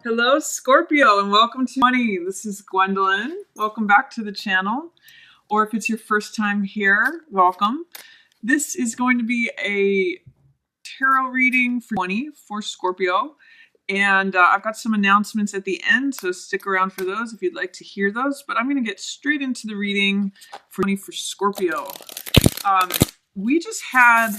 Hello, Scorpio, and welcome to Money. This is Gwendolyn. Welcome back to the channel. Or if it's your first time here, welcome. This is going to be a tarot reading for 20 for Scorpio. And I've got some announcements at the end, so stick around for those if you'd like to hear those. But I'm going to get straight into the reading for 20 for Scorpio. We just had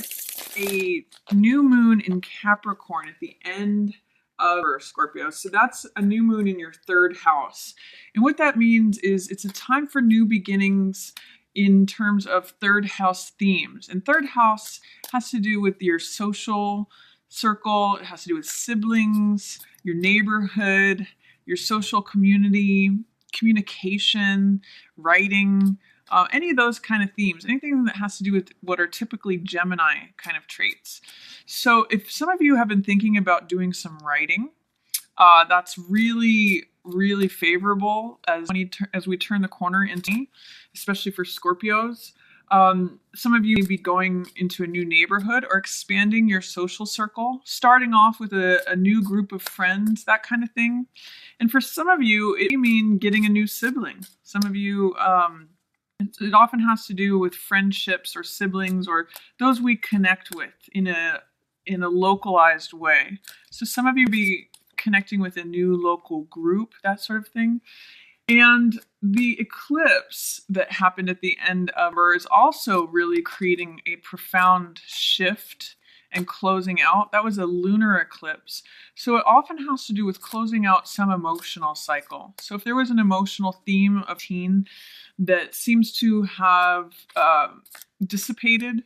a new moon in Capricorn at the end of Scorpio. So that's a new moon in your third house. And what that means is it's a time for new beginnings in terms of third house themes. And third house has to do with your social circle. It has to do with siblings, your neighborhood, your social community, communication, writing, any of those kind of themes, anything that has to do with what are typically Gemini kind of traits. So if some of you have been thinking about doing some writing, that's really, really favorable as we turn the corner into, especially for Scorpios. Some of you may be going into a new neighborhood or expanding your social circle, starting off with a new group of friends, that kind of thing. And for some of you, it may mean getting a new sibling. Some of you, it often has to do with friendships or siblings or those we connect with in a localized way. So some of you be connecting with a new local group, that sort of thing. And the eclipse that happened at the end of her is also really creating a profound shift and closing out. That was a lunar eclipse. So it often has to do with closing out some emotional cycle. So if there was an emotional theme of teen that seems to have dissipated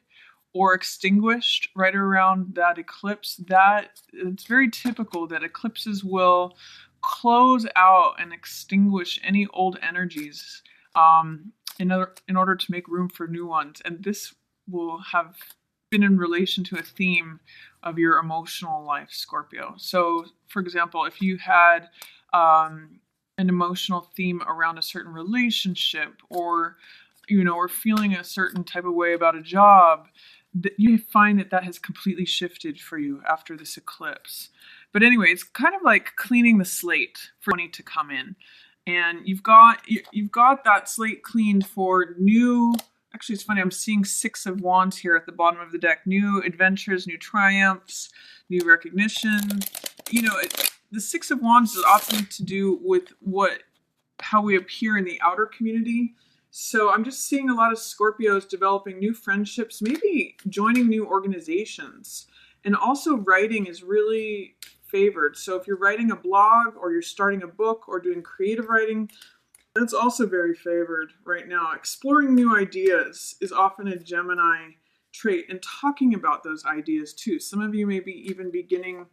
or extinguished right around that eclipse, that it's very typical that eclipses will close out and extinguish any old energies in order to make room for new ones. And this will have been in relation to a theme of your emotional life, Scorpio. So, for example, if you had an emotional theme around a certain relationship, or or feeling a certain type of way about a job, that you find that has completely shifted for you after this eclipse. But anyway, it's kind of like cleaning the slate for 20 to come in, and you've got that slate cleaned for new. Actually, it's funny. I'm seeing 6 of Wands here at the bottom of the deck. New adventures, new triumphs, new recognition. The 6 of Wands is often to do with how we appear in the outer community. So I'm just seeing a lot of Scorpios developing new friendships, maybe joining new organizations. And also writing is really favored. So if you're writing a blog or you're starting a book or doing creative writing, that's also very favored right now. Exploring new ideas is often a Gemini trait, and talking about those ideas too. Some of you may be even beginning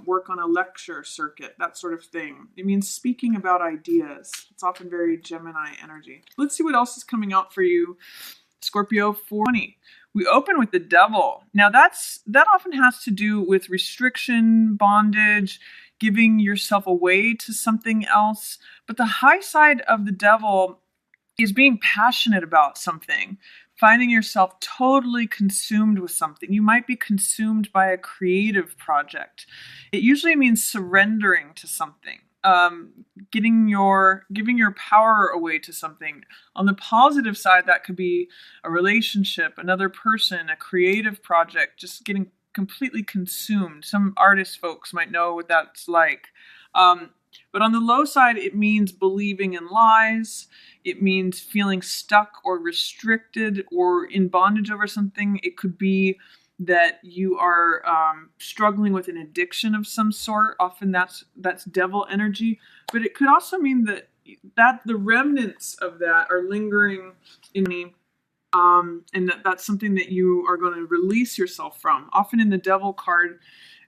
work on a lecture circuit, that sort of thing. It means speaking about ideas. It's often very Gemini energy. Let's see what else is coming out for you, Scorpio 20. We open with the Devil. Now that often has to do with restriction, bondage, giving yourself away to something else. But the high side of the Devil is being passionate about something, finding yourself totally consumed with something. You might be consumed by a creative project. It usually means surrendering to something, giving your power away to something. On the positive side, that could be a relationship, another person, a creative project, just getting completely consumed. Some artist folks might know what that's like. But on the low side, it means believing in lies. It means feeling stuck or restricted or in bondage over something. It could be that you are struggling with an addiction of some sort. Often that's devil energy. But it could also mean that the remnants of that are lingering in me. And that's something that you are going to release yourself from. Often in the Devil card,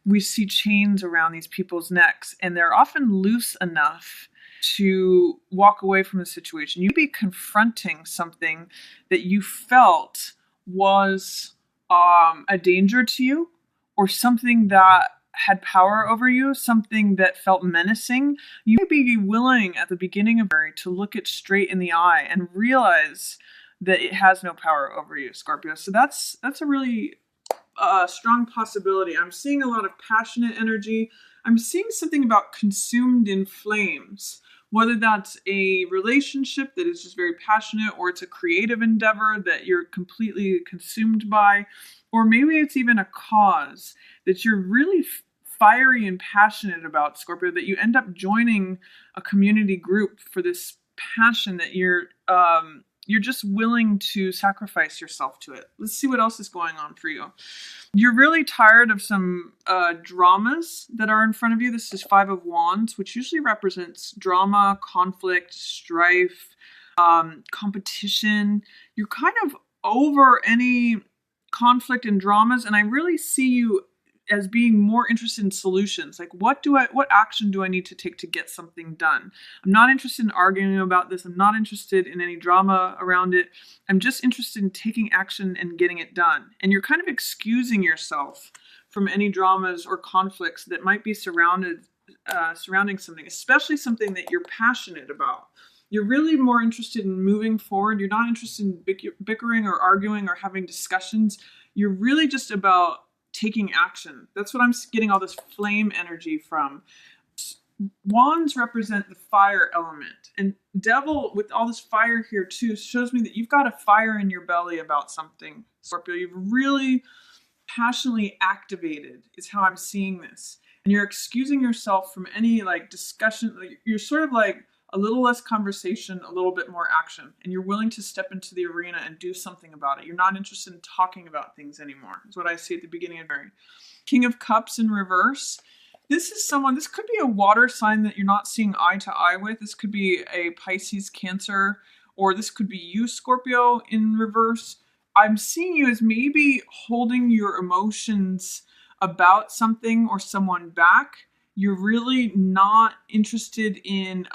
we see chains around these people's necks, and they're often loose enough to walk away from the situation. You'd be confronting something that you felt was a danger to you, or something that had power over you, something that felt menacing. You may be willing at the beginning of it to look it straight in the eye and realize that it has no power over you, Scorpio. So that's a really strong possibility. I'm seeing a lot of passionate energy. I'm seeing something about consumed in flames, whether that's a relationship that is just very passionate, or it's a creative endeavor that you're completely consumed by, or maybe it's even a cause that you're really fiery and passionate about, Scorpio, that you end up joining a community group for this passion that you're just willing to sacrifice yourself to it. Let's see what else is going on for you. You're really tired of some dramas that are in front of you. This is Five of Wands, which usually represents drama, conflict, strife, competition. You're kind of over any conflict and dramas, and I really see you as being more interested in solutions. Like, what action do I need to take to get something done? I'm not interested in arguing about this. I'm not interested in any drama around it. I'm just interested in taking action and getting it done. And you're kind of excusing yourself from any dramas or conflicts that might be surrounding something, especially something that you're passionate about. You're really more interested in moving forward. You're not interested in bickering or arguing or having discussions. You're really just about taking action. That's what I'm getting all this flame energy from. Wands represent the fire element, and Devil, with all this fire here too, shows me that you've got a fire in your belly about something, Scorpio. You've really passionately activated is how I'm seeing this, and you're excusing yourself from any like discussion. You're sort of like a little less conversation, a little bit more action, and you're willing to step into the arena and do something about it. You're not interested in talking about things anymore, is what I see at the beginning of Mary. King of Cups in reverse. This could be a water sign that you're not seeing eye to eye with. This could be a Pisces, Cancer, or this could be you, Scorpio, in reverse. I'm seeing you as maybe holding your emotions about something or someone back. You're really not interested in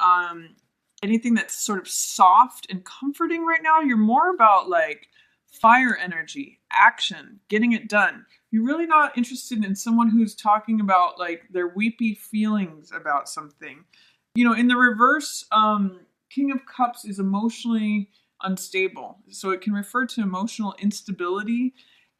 anything that's sort of soft and comforting right now. You're more about like fire energy, action, getting it done. You're really not interested in someone who's talking about like their weepy feelings about something. You know, in the reverse, King of Cups is emotionally unstable. So it can refer to emotional instability.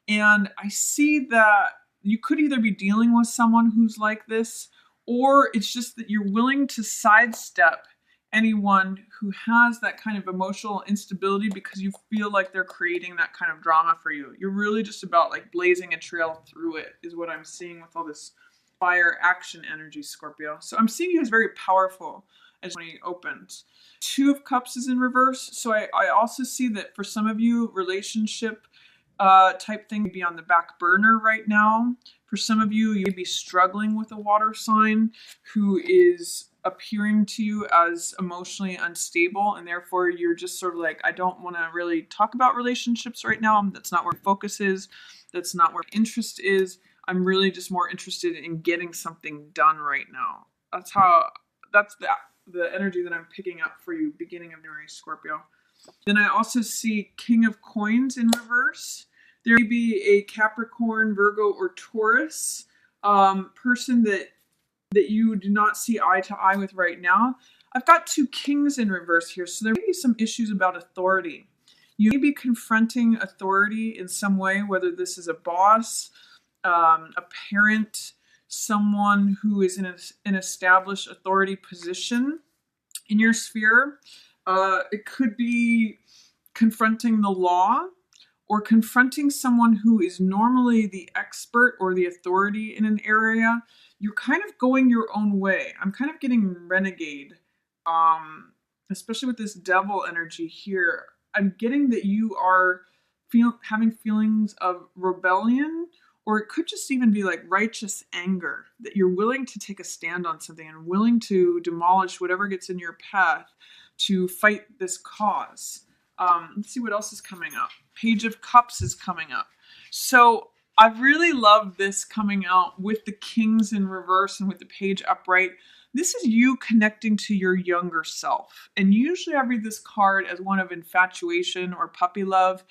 And I see that you could either be dealing with someone who's like this, or it's just that you're willing to sidestep anyone who has that kind of emotional instability because you feel like they're creating that kind of drama for you. You're really just about like blazing a trail through it, is what I'm seeing with all this fire action energy, Scorpio. So I'm seeing you as very powerful as when he opens. Two of Cups is in reverse. So I also see that for some of you, relationship type thing be on the back burner right now. For some of you, you may be struggling with a water sign who is appearing to you as emotionally unstable, and therefore you're just sort of like, I don't want to really talk about relationships right now. That's not where focus is. That's not where interest is. I'm really just more interested in getting something done right now. That's the energy that I'm picking up for you beginning of January, Scorpio. Then I also see King of Coins in reverse. There may be a Capricorn, Virgo, or Taurus person that you do not see eye to eye with right now. I've got two Kings in reverse here, so there may be some issues about authority. You may be confronting authority in some way, whether this is a boss, a parent, someone who is in an established authority position in your sphere. It could be confronting the law, or confronting someone who is normally the expert or the authority in an area. You're kind of going your own way. I'm kind of getting renegade, especially with this Devil energy here. I'm getting that you are having feelings of rebellion, or it could just even be like righteous anger, that you're willing to take a stand on something and willing to demolish whatever gets in your path to fight this cause. Let's see what else is coming up. Page of Cups is coming up. So I really love this coming out with the Kings in reverse and with the Page upright. This is you connecting to your younger self. And usually I read this card as one of infatuation or puppy love.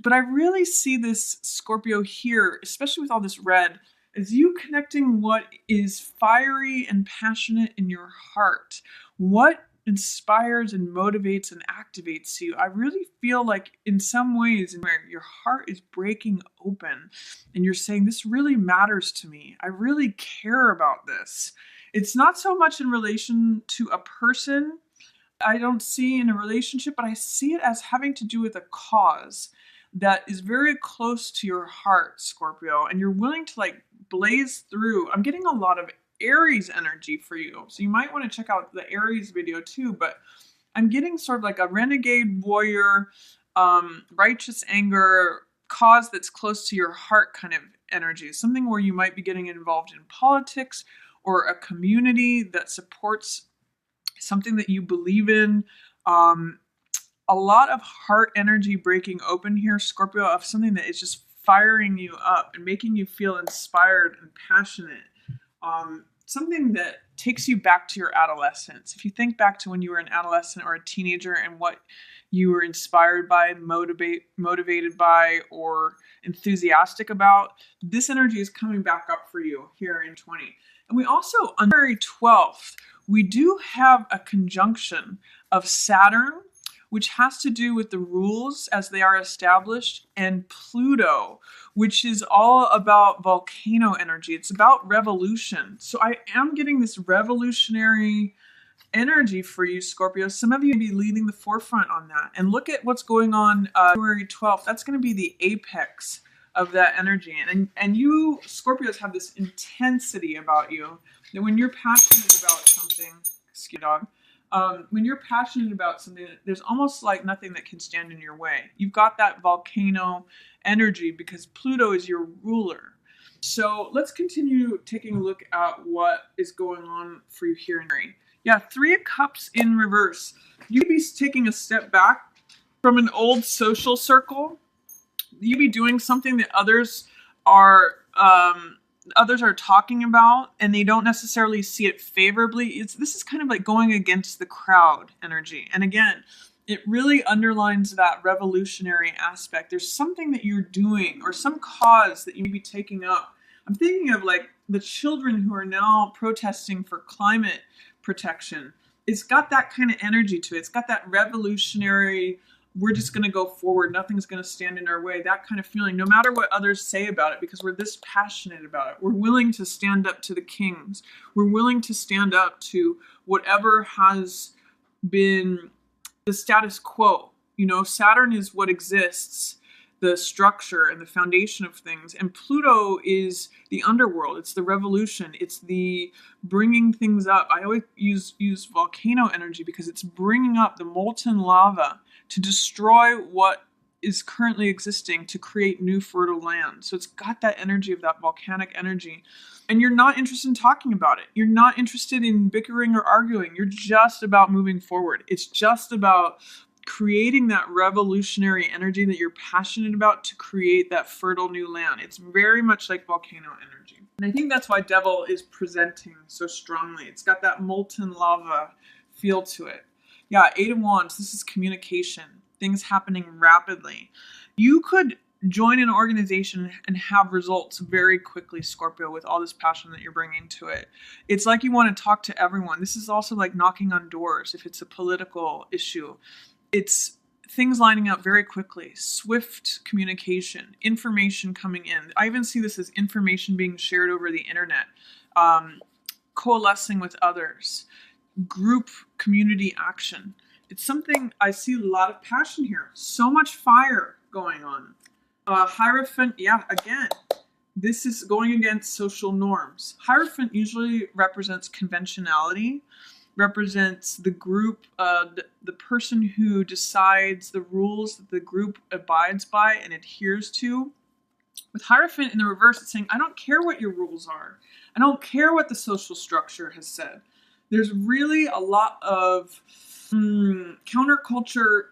But I really see this Scorpio here, especially with all this red, as you connecting what is fiery and passionate in your heart. What inspires and motivates and activates you. I really feel like in some ways where your heart is breaking open and you're saying, this really matters to me. I really care about this. It's not so much in relation to a person. I don't see in a relationship, but I see it as having to do with a cause that is very close to your heart, Scorpio, and you're willing to like blaze through. I'm getting a lot of Aries energy for you. So you might want to check out the Aries video too, but I'm getting sort of like a renegade warrior, righteous anger, cause that's close to your heart kind of energy. Something where you might be getting involved in politics or a community that supports something that you believe in. A lot of heart energy breaking open here, Scorpio, of something that is just firing you up and making you feel inspired and passionate. Something that takes you back to your adolescence. If you think back to when you were an adolescent or a teenager and what you were inspired by, motivated by, or enthusiastic about, this energy is coming back up for you here in 20. And we also, on February 12th, we do have a conjunction of Saturn, which has to do with the rules as they are established, and Pluto, which is all about volcano energy. It's about revolution. So I am getting this revolutionary energy for you, Scorpio. Some of you may be leading the forefront on that. And look at what's going on February 12th. That's going to be the apex of that energy. And you, Scorpios, have this intensity about you that when you're passionate about something, excuse me, dog, when you're passionate about something, there's almost like nothing that can stand in your way. You've got that volcano energy because Pluto is your ruler. So let's continue taking a look at what is going on for you here in January. Yeah, 3 of Cups in reverse. You'd be taking a step back from an old social circle. You'd be doing something that others are talking about, and they don't necessarily see it favorably. This is kind of like going against the crowd energy. And again, it really underlines that revolutionary aspect. There's something that you're doing or some cause that you may be taking up. I'm thinking of like the children who are now protesting for climate protection. It's got that kind of energy to it. It's got that revolutionary, we're just going to go forward. Nothing's going to stand in our way. That kind of feeling, no matter what others say about it, because we're this passionate about it. We're willing to stand up to the kings. We're willing to stand up to whatever has been the status quo. You know, Saturn is what exists, the structure and the foundation of things. And Pluto is the underworld. It's the revolution. It's the bringing things up. I always use volcano energy because it's bringing up the molten lava to destroy what is currently existing to create new fertile land. So it's got that energy of that volcanic energy. And you're not interested in talking about it. You're not interested in bickering or arguing. You're just about moving forward. It's just about creating that revolutionary energy that you're passionate about to create that fertile new land. It's very much like volcano energy. And I think that's why Devil is presenting so strongly. It's got that molten lava feel to it. Yeah, 8 of Wands, this is communication, things happening rapidly. You could join an organization and have results very quickly, Scorpio, with all this passion that you're bringing to it. It's like you want to talk to everyone. This is also like knocking on doors if it's a political issue. It's things lining up very quickly, swift communication, information coming in. I even see this as information being shared over the internet, coalescing with others, group community action. It's something I see a lot of passion here. So much fire going on. Hierophant, yeah, again, this is going against social norms. Hierophant usually represents conventionality, represents the group, the person who decides the rules that the group abides by and adheres to. With Hierophant in the reverse, it's saying, I don't care what your rules are. I don't care what the social structure has said. There's really a lot of counterculture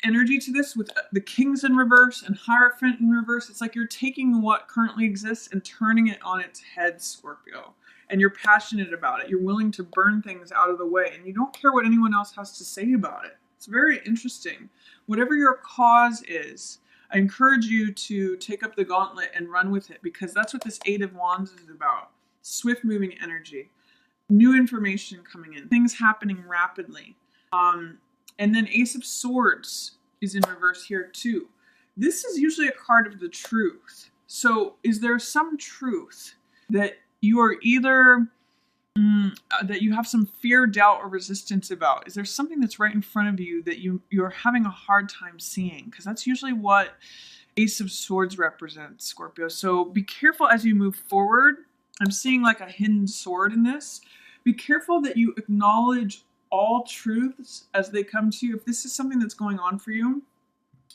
energy to this with the Kings in reverse and Hierophant in reverse. It's like you're taking what currently exists and turning it on its head, Scorpio. And you're passionate about it. You're willing to burn things out of the way. And you don't care what anyone else has to say about it. It's very interesting. Whatever your cause is, I encourage you to take up the gauntlet and run with it, because that's what this 8 of Wands is about. Swift moving energy. New information coming in. Things happening rapidly. And then Ace of Swords is in reverse here too. This is usually a card of the truth. So is there some truth that you are either that you have some fear, doubt, or resistance about? Is there something that's right in front of you that you're having a hard time seeing? Because that's usually what Ace of Swords represents, Scorpio. So be careful as you move forward. I'm seeing like a hidden sword in this. Be careful that you acknowledge all truths as they come to you. If this is something that's going on for you,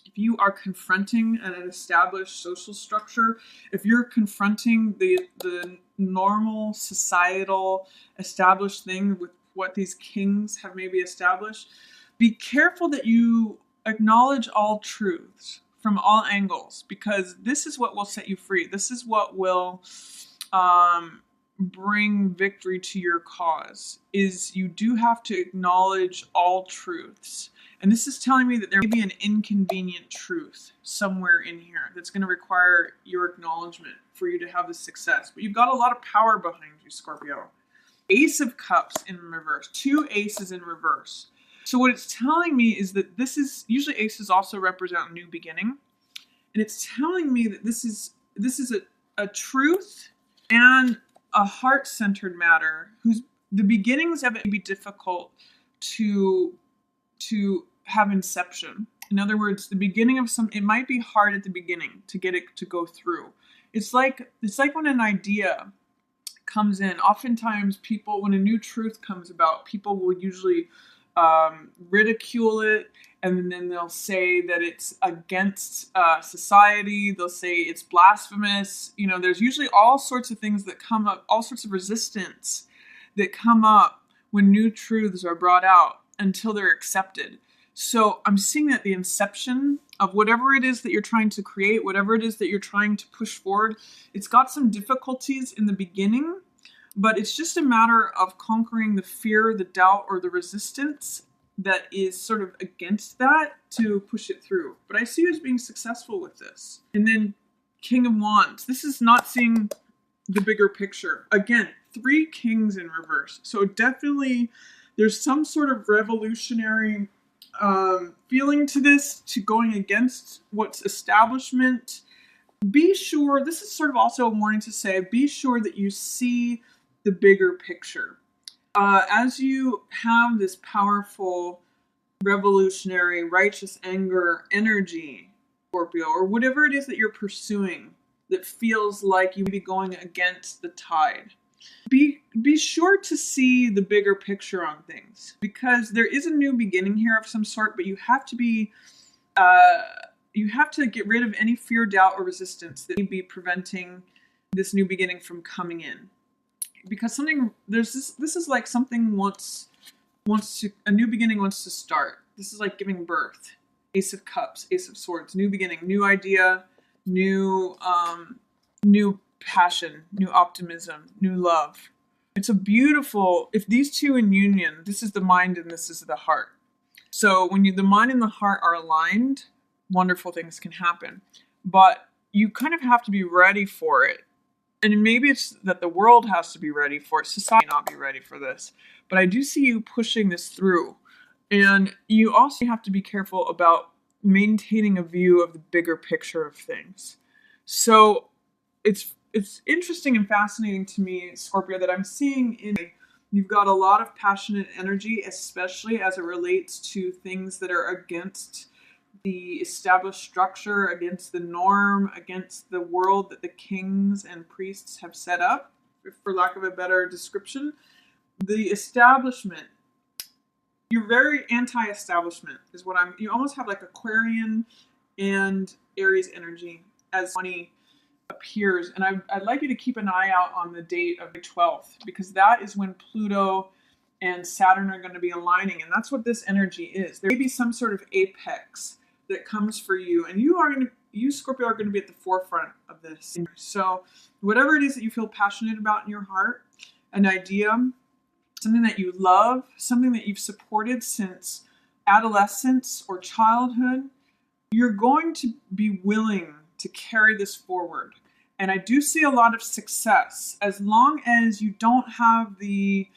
if you are confronting an established social structure, if you're confronting the normal societal established thing with what these kings have maybe established, be careful that you acknowledge all truths from all angles, because this is what will set you free. This is what will bring victory to your cause. Is you do have to acknowledge all truths. And this is telling me that there may be an inconvenient truth somewhere in here that's going to require your acknowledgement for you to have the success. But you've got a lot of power behind you, Scorpio. Ace of Cups in reverse. 2 aces in reverse. So what it's telling me is that this is, usually aces also represent a new beginning. And it's telling me that this is a truth and a heart-centered matter whose the beginnings of it may be difficult to have inception. In other words, the beginning of it might be hard at the beginning to get it to go through. It's like when an idea comes in. Oftentimes people, when a new truth comes about, people will usually ridicule it, and then they'll say that it's against society. They'll say it's blasphemous. You know, there's usually all sorts of things that come up, all sorts of resistance that come up when new truths are brought out until they're accepted. So I'm seeing that the inception of whatever it is that you're trying to create, whatever it is that you're trying to push forward, it's got some difficulties in the beginning, but it's just a matter of conquering the fear, the doubt, or the resistance that is sort of against that to push it through. But I see you as being successful with this. And then King of Wands. This is not seeing the bigger picture. Again, 3 kings in reverse. So definitely there's some sort of revolutionary feeling to this, to going against what's establishment. Be sure, this is sort of also a warning to say, be sure that you see the bigger picture. As you have this powerful, revolutionary, righteous anger energy, Scorpio, or whatever it is that you're pursuing that feels like you may be going against the tide, be sure to see the bigger picture on things, because there is a new beginning here of some sort, but you have to get rid of any fear, doubt, or resistance that may be preventing this new beginning from coming in. Because this is like something a new beginning wants to start. This is like giving birth. Ace of Cups, Ace of Swords, new beginning, new idea, new passion, new optimism, new love. It's a beautiful, if these two in union, this is the mind and this is the heart. So when the mind and the heart are aligned, wonderful things can happen. But you kind of have to be ready for it. And maybe it's that the world has to be ready for it. Society may not be ready for this. But I do see you pushing this through. And you also have to be careful about maintaining a view of the bigger picture of things. So it's interesting and fascinating to me, Scorpio, that I'm seeing you've got a lot of passionate energy, especially as it relates to things that are against the established structure, against the norm, against the world that the kings and priests have set up, for lack of a better description. The establishment, you're very anti-establishment is what you almost have like Aquarian and Aries energy as money appears. And I'd like you to keep an eye out on the date of the 12th, because that is when Pluto and Saturn are going to be aligning. And that's what this energy is. There may be some sort of apex that comes for you, and you Scorpio are going to be at the forefront of this. So whatever it is that you feel passionate about in your heart, an idea, something that you love, something that you've supported since adolescence or childhood, you're going to be willing to carry this forward. And I do see a lot of success, as long as you don't have the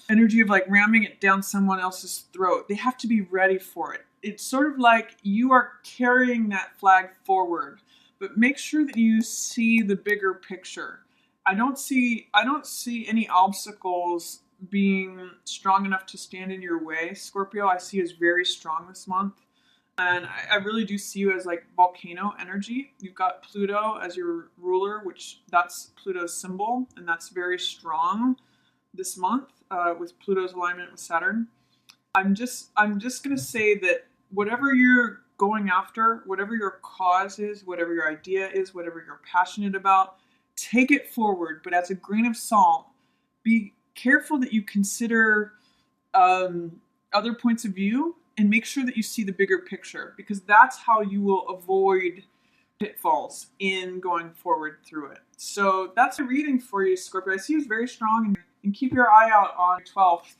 energy of like ramming it down someone else's throat. They have to be ready for it. It's sort of like you are carrying that flag forward, but make sure that you see the bigger picture. I don't see any obstacles being strong enough to stand in your way, Scorpio. I see you as very strong this month. And I really do see you as like volcano energy. You've got Pluto as your ruler, which that's Pluto's symbol, and that's very strong this month with Pluto's alignment with Saturn. I'm just gonna say that whatever you're going after, whatever your cause is, whatever your idea is, whatever you're passionate about, take it forward, but as a grain of salt. Be careful that you consider other points of view and make sure that you see the bigger picture, because that's how you will avoid pitfalls in going forward through it. So that's a reading for you, Scorpio. I see you as very strong, and keep your eye out on 12th.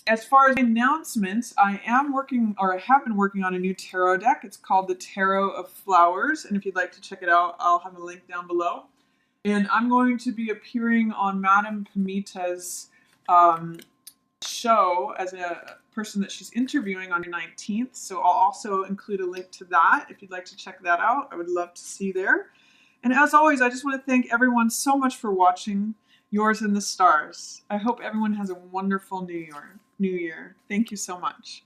As far as announcements, I am working, or I have been working on a new tarot deck. It's called the Tarot of Flowers, and if you'd like to check it out, I'll have a link down below. And I'm going to be appearing on Madame Pamita's show as a person that she's interviewing on the 19th. So I'll also include a link to that if you'd like to check that out. I would love to see you there. And as always, I just want to thank everyone so much for watching Yours in the Stars. I hope everyone has a wonderful new year. Thank you so much.